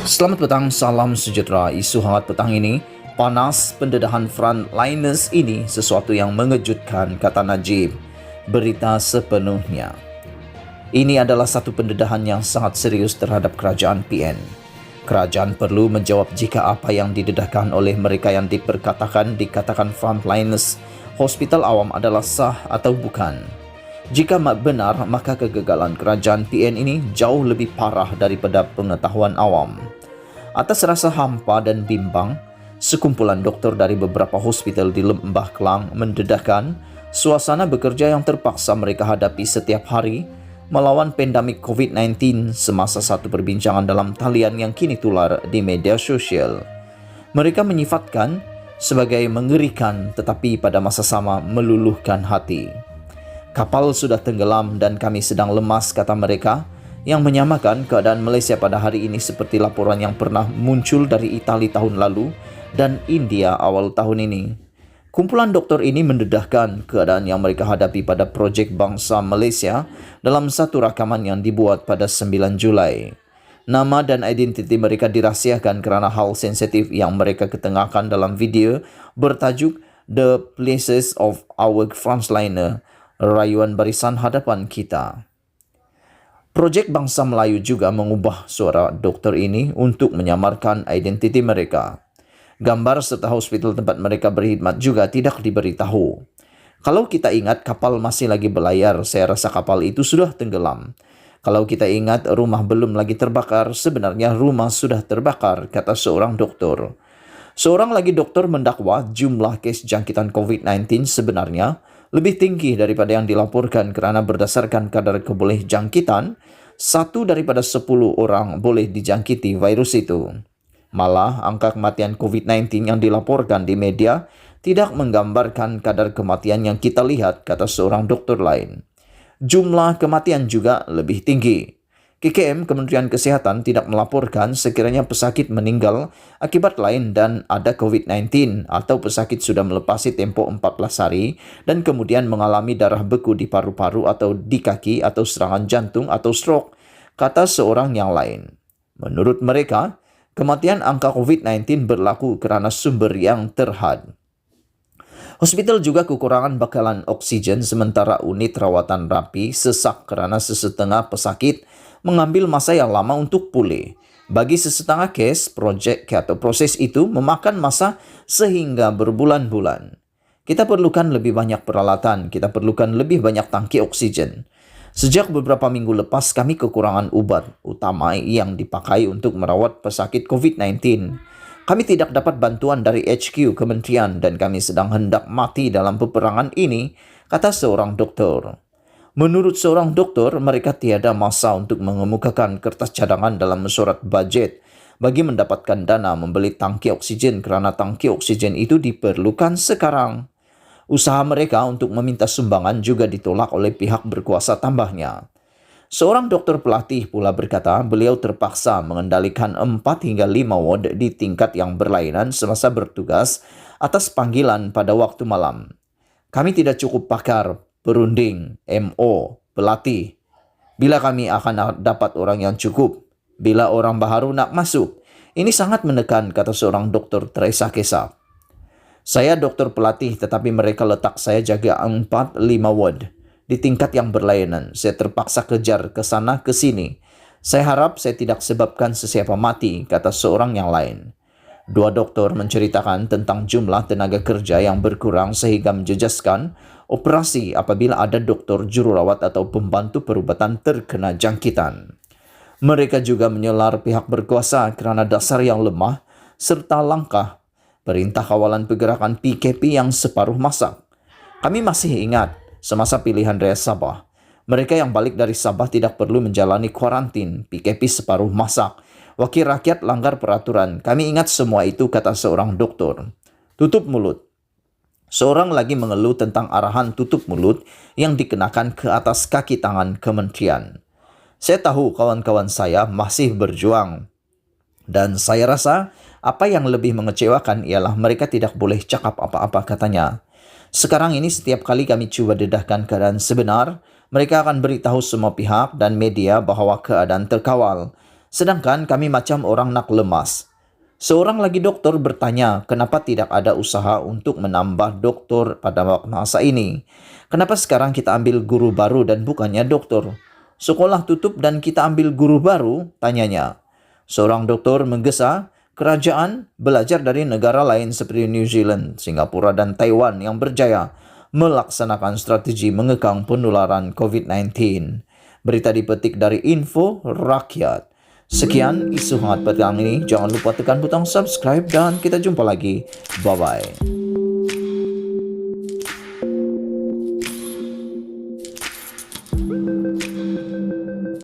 Selamat petang, salam sejahtera. Isu hangat petang ini, panas pendedahan frontliners ini sesuatu yang mengejutkan, kata Najib. Berita sepenuhnya. Ini adalah satu pendedahan yang sangat serius terhadap kerajaan PN. Kerajaan perlu menjawab jika apa yang didedahkan oleh mereka yang dikatakan frontliners hospital awam adalah sah atau bukan. Jika benar, maka kegagalan kerajaan PN ini jauh lebih parah daripada pengetahuan awam. Atas rasa hampa dan bimbang, sekumpulan doktor dari beberapa hospital di Lembah Kelang mendedahkan suasana bekerja yang terpaksa mereka hadapi setiap hari melawan pandemik COVID-19 semasa satu perbincangan dalam talian yang kini tular di media sosial. Mereka menyifatkan sebagai mengerikan tetapi pada masa sama meluluhkan hati. Kapal sudah tenggelam dan kami sedang lemas, kata mereka, yang menyamakan keadaan Malaysia pada hari ini seperti laporan yang pernah muncul dari Itali tahun lalu dan India awal tahun ini. Kumpulan doktor ini mendedahkan keadaan yang mereka hadapi pada projek bangsa Malaysia dalam satu rakaman yang dibuat pada 9 Julai. Nama dan identiti mereka dirahsiakan kerana hal sensitif yang mereka ketengahkan dalam video bertajuk The Places of Our Frontliner, rayuan barisan hadapan kita. Projek Bangsa Melayu juga mengubah suara doktor ini untuk menyamarkan identiti mereka. Gambar serta hospital tempat mereka berkhidmat juga tidak diberitahu. Kalau kita ingat kapal masih lagi berlayar, saya rasa kapal itu sudah tenggelam. Kalau kita ingat rumah belum lagi terbakar, sebenarnya rumah sudah terbakar, kata seorang doktor. Seorang lagi doktor mendakwa jumlah kes jangkitan COVID-19 sebenarnya lebih tinggi daripada yang dilaporkan kerana berdasarkan kadar keboleh jangkitan, 1 daripada 10 orang boleh dijangkiti virus itu. Malah, angka kematian COVID-19 yang dilaporkan di media tidak menggambarkan kadar kematian yang kita lihat, kata seorang doktor lain. Jumlah kematian juga lebih tinggi. KKM, Kementerian Kesihatan, tidak melaporkan sekiranya pesakit meninggal akibat lain dan ada COVID-19 atau pesakit sudah melepasi tempoh 14 hari dan kemudian mengalami darah beku di paru-paru atau di kaki atau serangan jantung atau stroke, kata seorang yang lain. Menurut mereka, kematian angka COVID-19 berlaku kerana sumber yang terhad. Hospital juga kekurangan bekalan oksigen sementara unit rawatan rapi sesak kerana sesetengah pesakit mengambil masa yang lama untuk pulih. Bagi sesetengah kes, projek atau proses itu memakan masa sehingga berbulan-bulan. Kita perlukan lebih banyak peralatan, kita perlukan lebih banyak tangki oksigen. Sejak beberapa minggu lepas kami kekurangan ubat utama yang dipakai untuk merawat pesakit COVID-19. Kami tidak dapat bantuan dari HQ Kementerian dan kami sedang hendak mati dalam peperangan ini, kata seorang doktor. Menurut seorang doktor, mereka tiada masa untuk mengemukakan kertas cadangan dalam mesyuarat bajet bagi mendapatkan dana membeli tangki oksigen kerana tangki oksigen itu diperlukan sekarang. Usaha mereka untuk meminta sumbangan juga ditolak oleh pihak berkuasa, tambahnya. Seorang doktor pelatih pula berkata beliau terpaksa mengendalikan 4 hingga 5 ward di tingkat yang berlainan semasa bertugas atas panggilan pada waktu malam. Kami tidak cukup pakar, perunding, MO, pelatih. Bila kami akan dapat orang yang cukup? Bila orang baharu nak masuk? Ini sangat menekan, kata seorang doktor Teresa Kesa. Saya doktor pelatih tetapi mereka letak saya jaga 4-5 ward di tingkat yang berlainan. Saya terpaksa kejar ke sana ke sini. Saya harap saya tidak sebabkan sesiapa mati, kata seorang yang lain. Dua doktor menceritakan tentang jumlah tenaga kerja yang berkurang sehingga menjejaskan operasi apabila ada doktor jururawat atau pembantu perubatan terkena jangkitan. Mereka juga menyelar pihak berkuasa kerana dasar yang lemah serta langkah Perintah Kawalan Pergerakan PKP yang separuh masak. Kami masih ingat semasa pilihan raya Sabah, mereka yang balik dari Sabah tidak perlu menjalani kuarantin, PKP separuh masak. Wakil rakyat langgar peraturan. Kami ingat semua itu, kata seorang doktor. Tutup mulut. Seorang lagi mengeluh tentang arahan tutup mulut yang dikenakan ke atas kaki tangan kementerian. Saya tahu kawan-kawan saya masih berjuang. Dan saya rasa apa yang lebih mengecewakan ialah mereka tidak boleh cakap apa-apa, katanya. Sekarang ini setiap kali kami cuba dedahkan keadaan sebenar, mereka akan beritahu semua pihak dan media bahawa keadaan terkawal. Sedangkan kami macam orang nak lemas. Seorang lagi doktor bertanya kenapa tidak ada usaha untuk menambah doktor pada masa ini. Kenapa sekarang kita ambil guru baru dan bukannya doktor? Sekolah tutup dan kita ambil guru baru? Tanyanya. Seorang doktor menggesa, kerajaan belajar dari negara lain seperti New Zealand, Singapura dan Taiwan yang berjaya melaksanakan strategi mengekang penularan COVID-19. Berita dipetik dari Info Rakyat. Sekian isu hangat petang ini. Jangan lupa tekan butang subscribe dan kita jumpa lagi. Bye-bye.